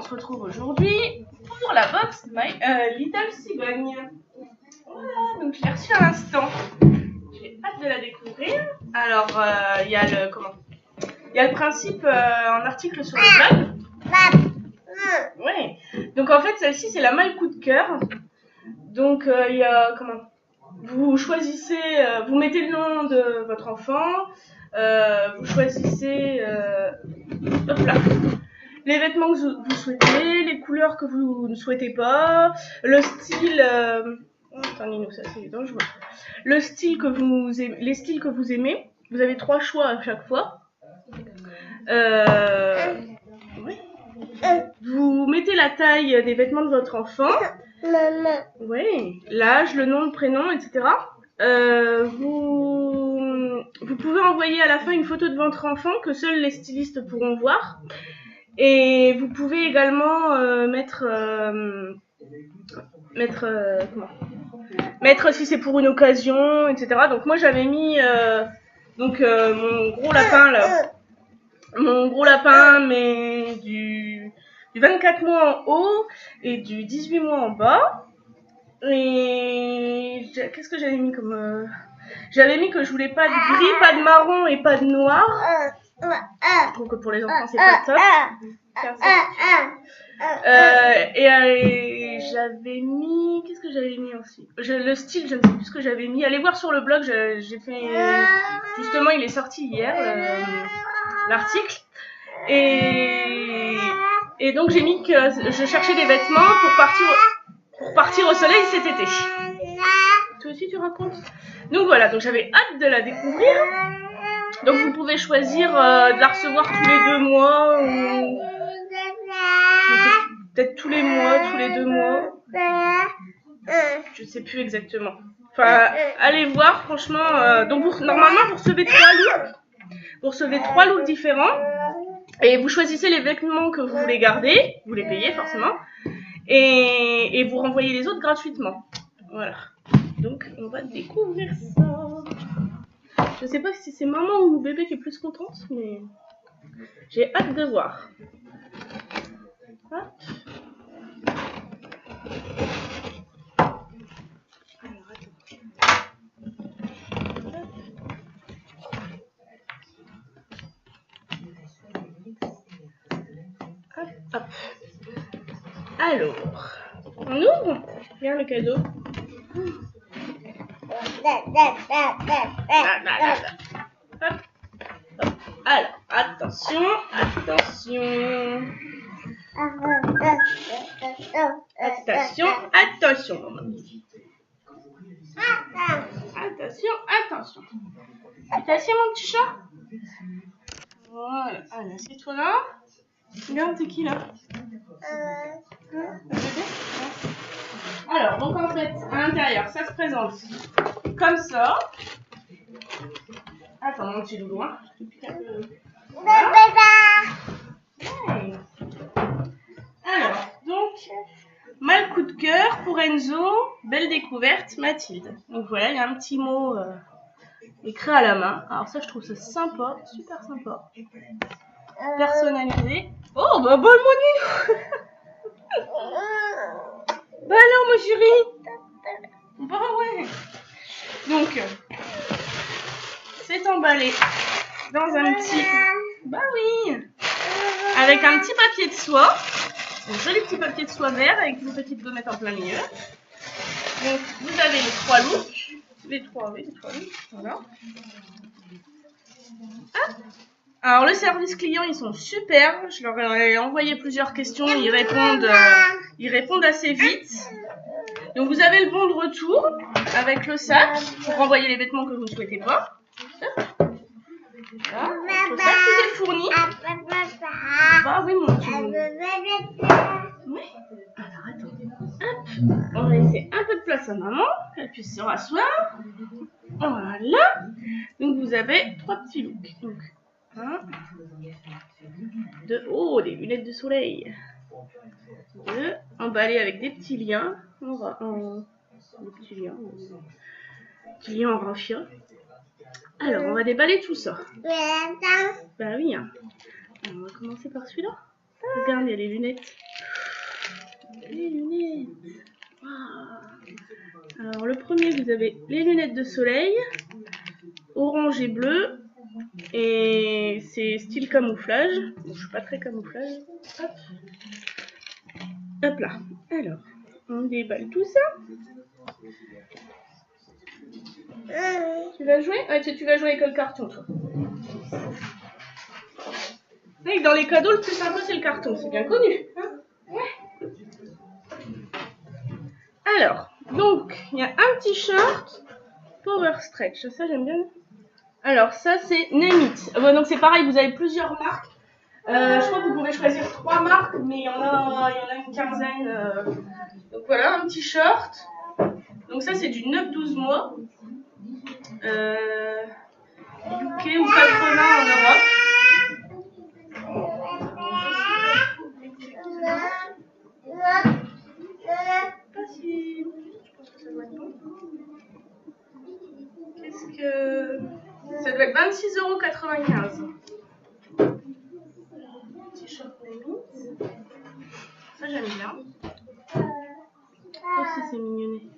se retrouve aujourd'hui pour la box Little Cigogne. Voilà, donc je l'ai reçue à l'instant. J'ai hâte de la découvrir. Alors, il y a le principe en article sur le blog. Oui. Donc en fait, celle-ci, c'est la malle coup de cœur. Donc il y a vous choisissez, vous mettez le nom de votre enfant, vous choisissez hop là, les vêtements que vous souhaitez, les couleurs que vous ne souhaitez pas, le style. Attendez, ça c'est dangereux. Le style que vous aimez, les styles que vous aimez. Vous avez 3 choix à chaque fois. Oui. Vous mettez la taille des vêtements de votre enfant. Oui, l'âge, le nom, le prénom, etc. Vous pouvez envoyer à la fin une photo de votre enfant que seuls les stylistes pourront voir. Et vous pouvez également mettre si c'est pour une occasion, etc. Donc moi j'avais mis mon gros lapin là. Mon gros lapin, mais du 24 mois en haut et du 18 mois en bas. Et qu'est-ce que j'avais mis comme... J'avais mis que je voulais pas de gris, pas de marron et pas de noir. Donc pour les enfants, c'est pas top. Et j'avais mis... Qu'est-ce que j'avais mis aussi? Le style, je ne sais plus ce que j'avais mis. Allez voir sur le blog, j'ai fait... Justement, il est sorti hier, l'article. Et donc j'ai mis que je cherchais des vêtements pour partir au soleil cet été. Toi aussi tu racontes? Donc voilà, donc j'avais hâte de la découvrir. Donc vous pouvez choisir de la recevoir tous les 2 mois ou peut-être tous les mois, tous les 2 mois. Je sais plus exactement. Enfin, allez voir, franchement. Donc normalement vous recevez 3 looks. Vous recevez 3 looks différents. Et vous choisissez les vêtements que vous voulez garder, vous les payez forcément, et vous renvoyez les autres gratuitement. Voilà. Donc on va découvrir ça. Je sais pas si c'est maman ou bébé qui est plus contente, mais j'ai hâte de voir. Hop. Hop. Alors, on ouvre. Regarde le cadeau. Hop. Hop. Alors, attention. Attention, maman. Attention. Tu t'assieds, mon petit chat? Voilà. Allez, assieds-toi là. Regarde, c'est qui là? Le bébé? Alors, donc en fait, à l'intérieur, ça se présente comme ça. Attends, mon petit doudou, hein. Je te pique un peu. Voilà. Ouais. Alors, donc, mal coup de cœur pour Enzo, belle découverte, Mathilde. Donc voilà, il y a un petit mot écrit à la main. Alors ça, je trouve ça sympa, super sympa. Personnalisé. Oh, bah bonne monnaie. Bah alors, ma chérie. Bah ouais. Donc, c'est emballé dans un petit... Bah oui. Avec un petit papier de soie. Un joli petit papier de soie vert avec une petite gommette en plein milieu. Donc, vous avez les 3 looks. Les trois looks. Voilà. Hop. Alors, le service client, ils sont super. Je leur ai envoyé plusieurs questions. Ils répondent assez vite. Donc, vous avez le bon de retour avec le sac pour renvoyer les vêtements que vous ne souhaitez pas. Voilà. Le sac, tout est fourni. Bah oui, mon petit. Oui. Alors, attends. Hop. On va laisser un peu de place à maman, qu'elle puisse se rasseoir. Voilà. Donc, vous avez 3 petits looks. Donc, 1, 2, oh, des lunettes de soleil. 2, emballées avec des petits liens. Des petits liens en raffia. Alors, on va déballer tout ça. Bah oui. Hein. Alors, on va commencer par celui-là. Regarde, il y a les lunettes. Les lunettes. Wow. Alors le premier, vous avez les lunettes de soleil, orange et bleu. Et c'est style camouflage. Bon, je suis pas très camouflage. Hop. Hop là. Alors, on déballe tout ça. Tu vas jouer? Ouais, tu vas jouer avec le carton, toi. Et dans les cadeaux, le plus sympa, c'est le carton. C'est bien connu. Hein, ouais. Alors, donc, il y a un t-shirt Power Stretch. Ça, j'aime bien. Alors, ça, c'est Name It. Bon, donc, c'est pareil, vous avez plusieurs marques. Je crois que vous pouvez choisir 3 marques, mais il y en a une quinzaine. Donc, voilà, un t-shirt. Donc, ça, c'est du 9-12 mois. UK ou 80 en Europe. Qu'est-ce que... Ça doit être 26,95 €. T-shirt Name It. Ça, j'aime bien. Ça aussi, c'est mignonné.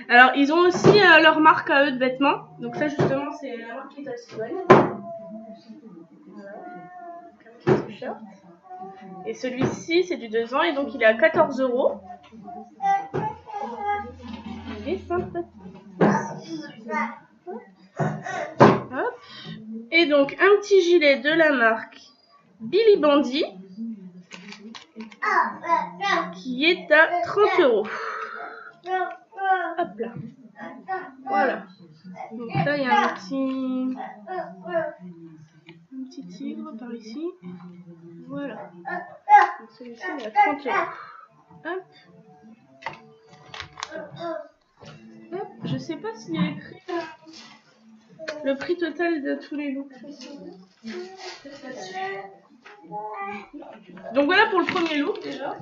Alors, ils ont aussi leur marque à eux de vêtements. Donc ça, justement, c'est la marque Little Sigogne. Voilà. Un t-shirt. Et celui-ci, c'est du 2 ans et donc il est à 14 €. Il est sympathique. Hop. Et donc, un petit gilet de la marque Billy Bandy qui est à 30 €. Hop là. Voilà. Donc là, il y a un petit tigre par ici. Voilà. Donc celui-ci, il est à 30 €. Hop. Hop. Je sais pas s'il y a écrit le prix total de tous les looks. Donc voilà pour le premier look déjà.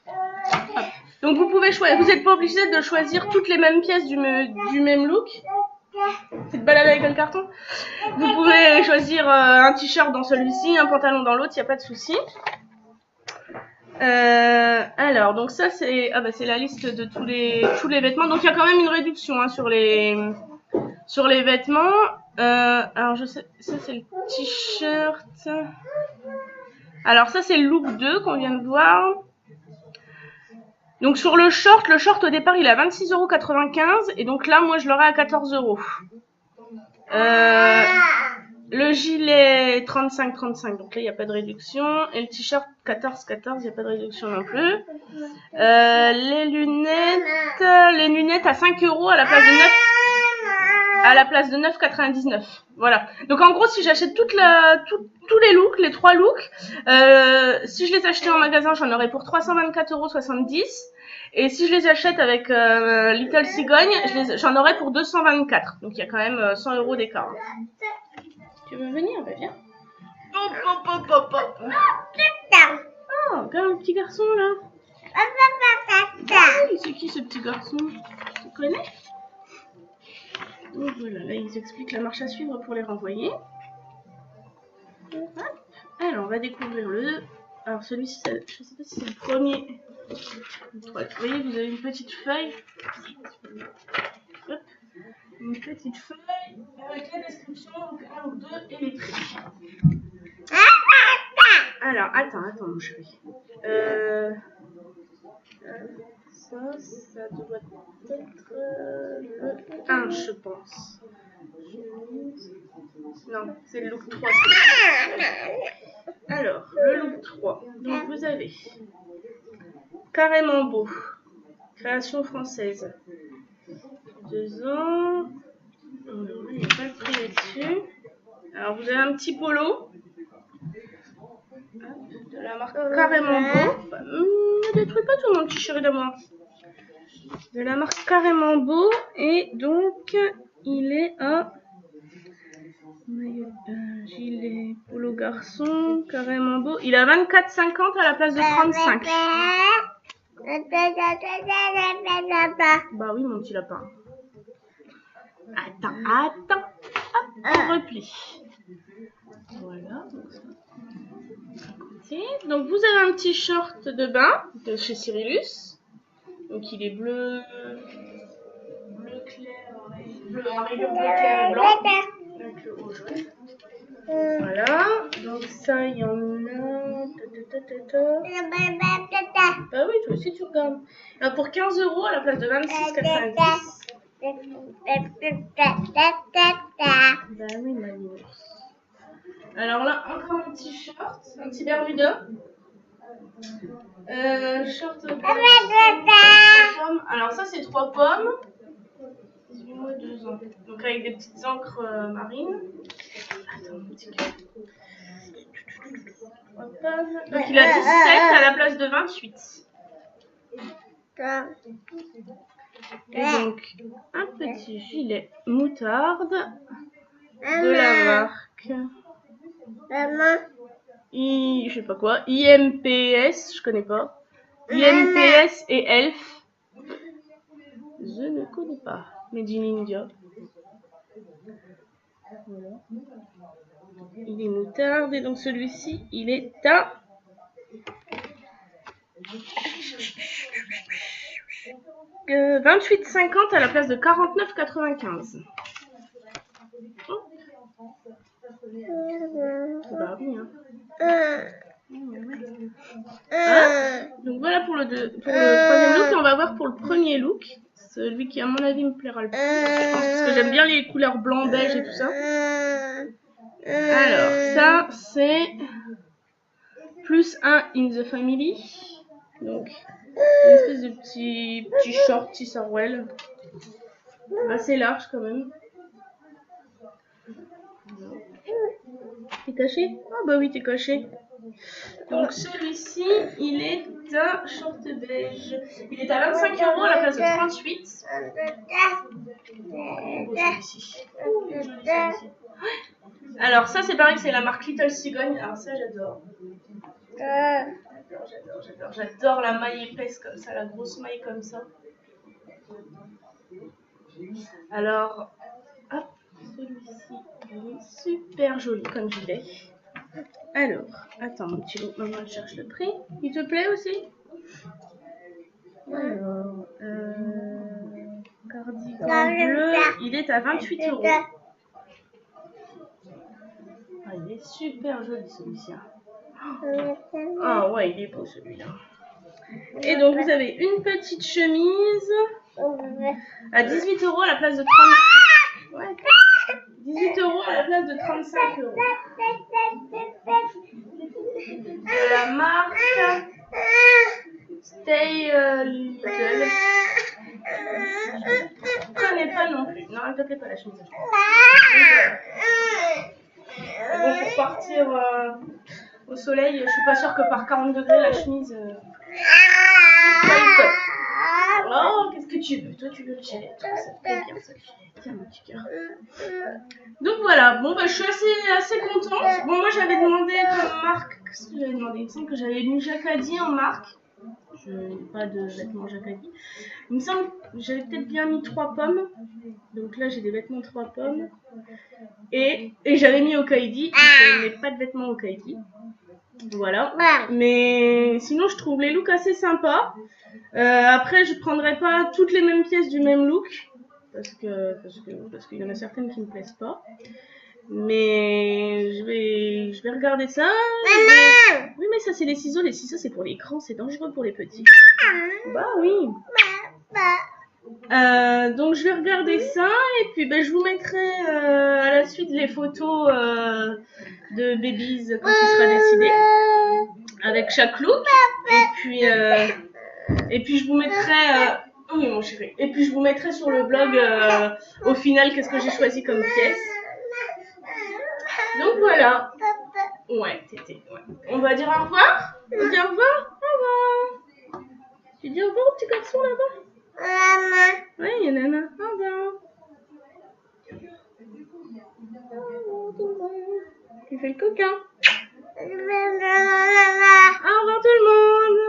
Hop. Donc vous pouvez choisir, vous n'êtes pas obligé de choisir toutes les mêmes pièces du même look. C'est de balader avec le carton. Vous pouvez choisir un t-shirt dans celui-ci, un pantalon dans l'autre, il n'y a pas de souci. Alors, donc ça c'est la liste de tous les vêtements. Donc il y a quand même une réduction hein, sur les vêtements. Alors je sais, ça c'est le t-shirt. Alors ça c'est le look 2 qu'on vient de voir. Donc sur le short au départ il est à 26,95 € et donc là moi je l'aurai à 14 €. Le gilet 35,35 €, donc là il n'y a pas de réduction. Et le t-shirt 14,14 €, il n'y a pas de réduction non plus. Les lunettes à 5 € à la place de 9,99 €. Voilà. Donc en gros, si j'achète tous les looks, les 3 looks, si je les achetais en magasin, j'en aurais pour 324,70 €. Et si je les achète avec Little Sigogne, j'en aurais pour 224 €. Donc il y a quand même 100 € d'écart. Tu veux venir? Bah viens. Oh, regarde le petit garçon là. C'est qui ce petit garçon? Tu connais? Donc voilà, là ils expliquent la marche à suivre pour les renvoyer. Hop. Alors on va découvrir le... Alors celui-ci, je ne sais pas si c'est le premier. Vous voyez, vous avez une petite feuille. Hop. Une petite feuille avec la description, donc 1 ou 2 et les prix. Alors, attends mon chéri. Ça doit être le 1, je pense. Non, c'est le look 3. Alors, le look 3. Donc, vous avez Carrément beau. Création française. 2 ans. Il n'y a pas le prix là-dessus. Alors, vous avez un petit polo. De la marque Carrément beau. Ne détruis pas tout mon petit chéri d'amour. De la marque Carrément beau. Et donc, il est à... gilet polo garçon. Carrément beau. Il est à 24,50 à la place de 35. Bah oui, mon petit lapin. Attends. Hop, on replie. Voilà. Ok, donc vous avez un petit short de bain de chez Cyrillus. Donc il est bleu clair, un rayon bleu clair et blanc. Avec le haut jaune. Voilà, donc ça il y en a. Bah oui, toi aussi tu regardes. Alors, pour 15 € à la place de 26,90. Bah oui, ma vie. Alors là, encore un petit short, un petit Bermuda. Short de pommes. Alors ça c'est 3 pommes. 18 mois, 2 ans. Donc avec des petites encres marines. Attends, un petit peu. 3 pommes. Donc il a 17 à la place de 28. Et donc un petit gilet moutarde de la marque je sais pas quoi, IMPS, je connais pas. IMPS et Elf, je ne connais pas. Made in India. Voilà. Il est moutarde et donc celui-ci il est à 28,50 à la place de 49,95. Bah oui, hein. Donc voilà pour le troisième look. Et on va voir pour le premier look. Celui qui à mon avis me plaira le plus. Je pense parce que j'aime bien les couleurs blanc, beige et tout ça. Alors ça c'est plus un in the family. Donc une espèce de petit short, petit sarouel. Assez large quand même. T'es caché? Ah bah oui, t'es caché. Donc celui-ci, il est un short beige. Il est à 25 € à la place de 38. Alors ça c'est pareil, c'est la marque Little Cigogne. Alors ça j'adore. J'adore la maille épaisse comme ça, la grosse maille comme ça. Alors, hop, celui-ci, il est super joli comme gilet. Alors, attends mon petit loup, maman cherche le prix. Il te plaît aussi? Alors, cardigan bleu, il est à 28 €. Ah, il est super joli celui-ci. Ah ouais, il est beau celui-là. Et donc vous avez une petite chemise à 18 € à la place de 30. Ouais. 18 € à la place de 35 €. De la marque Stay Little. Je connais pas non plus. Non, elle te plaît pas la chemise. Bon, pour partir au soleil, je suis pas sûre que par 40 degrés la chemise soit top. Oh, qu'est-ce que tu veux? Toi, tu veux le gilet. Ça te plaît bien, ça. Tiens, mon petit cœur. Donc voilà, bon, bah, je suis assez contente. Bon, moi, j'avais demandé comme marque. Qu'est-ce que j'avais demandé? Il me semble que j'avais mis Jacadi en marque. Je n'ai pas de vêtements Jacadi. Il me semble que j'avais peut-être bien mis 3 pommes. Donc là, j'ai des vêtements 3 pommes. Et j'avais mis Okaidi. Je n'ai pas de vêtements Okaidi. Voilà. Mais sinon, je trouve les looks assez sympas. Après, je prendrai pas toutes les mêmes pièces du même look. Parce qu'il y en a certaines qui me plaisent pas. Mais je vais regarder ça. Oui, mais ça c'est les ciseaux. Les ciseaux c'est pour les grands, c'est dangereux pour les petits. Bah oui. Donc je vais regarder ça et puis ben, je vous mettrai à la suite les photos de Babies quand il sera décidé avec chaque look. Et puis je vous mettrai oui mon chéri. Et puis je vous mettrai sur le blog au final qu'est-ce que j'ai choisi comme pièce. Donc voilà. Ouais, tété. Ouais. On va dire au revoir. On dit au revoir. Au revoir. Tu dis au revoir au petit garçon là-bas? Oui, il y a Nana. Au revoir. Tu fais le coquin. Au revoir tout le monde.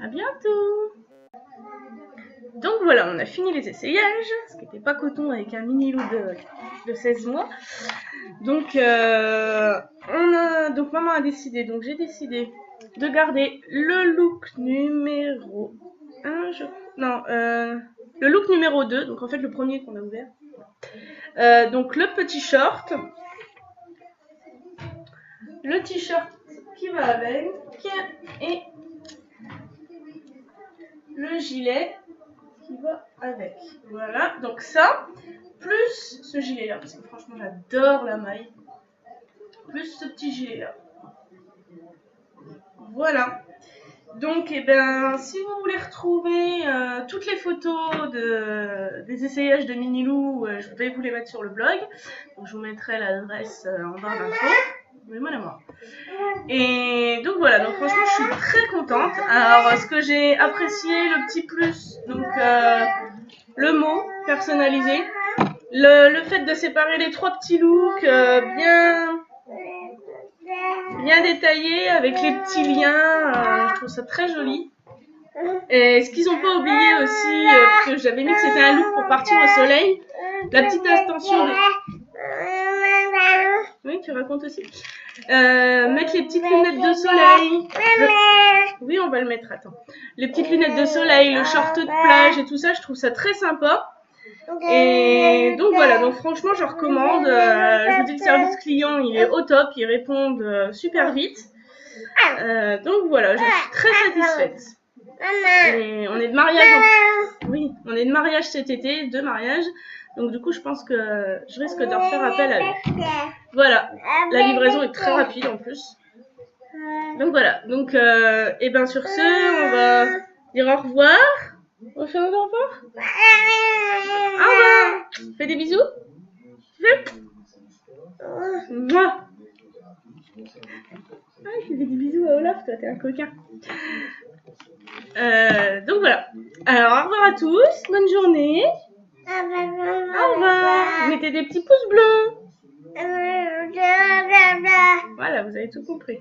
À bientôt. Donc voilà, on a fini les essayages, ce qui n'était pas coton avec un mini loup de 16 mois. Donc, donc maman a décidé, donc j'ai décidé de garder le look numéro 1, le look numéro 2, donc en fait le premier qu'on a ouvert. Donc le petit short, le t-shirt qui va avec et le gilet qui va avec. Voilà, donc ça, plus ce gilet là, parce que franchement j'adore la maille, plus ce petit gilet là. Voilà. Donc, si vous voulez retrouver toutes les photos des essayages de Minilou, je vais vous les mettre sur le blog. Donc, je vous mettrai l'adresse en barre d'infos. Mais moi, moi. Et donc voilà, donc franchement, je suis très contente. Alors, ce que j'ai apprécié, le petit plus, donc le mot personnalisé, le fait de séparer les 3 petits looks bien détaillé avec les petits liens, je trouve ça très joli. Et ce qu'ils n'ont pas oublié aussi, parce que j'avais mis que c'était un look pour partir au soleil, la petite attention de... Oui, tu racontes aussi. Mettre les petites lunettes de soleil. Oui, on va le mettre, attends. Les petites lunettes de soleil, le short de plage et tout ça, je trouve ça très sympa. Et donc voilà, donc franchement je recommande, je vous dis le service client il est au top, ils répondent super vite, donc voilà, je suis très satisfaite. Et on est de mariage, on est de mariage cet été, 2 mariages, donc du coup je pense que je risque de refaire appel à lui. Voilà, la livraison est très rapide en plus. Donc voilà, donc sur ce on va dire au revoir. On fait un au revoir. Au revoir. Fais des bisous. Moi. Ah, je fais des bisous à Olaf, toi, t'es un coquin. Donc voilà. Alors, au revoir à tous. Bonne journée. Au revoir. Mettez des petits pouces bleus. Voilà, vous avez tout compris.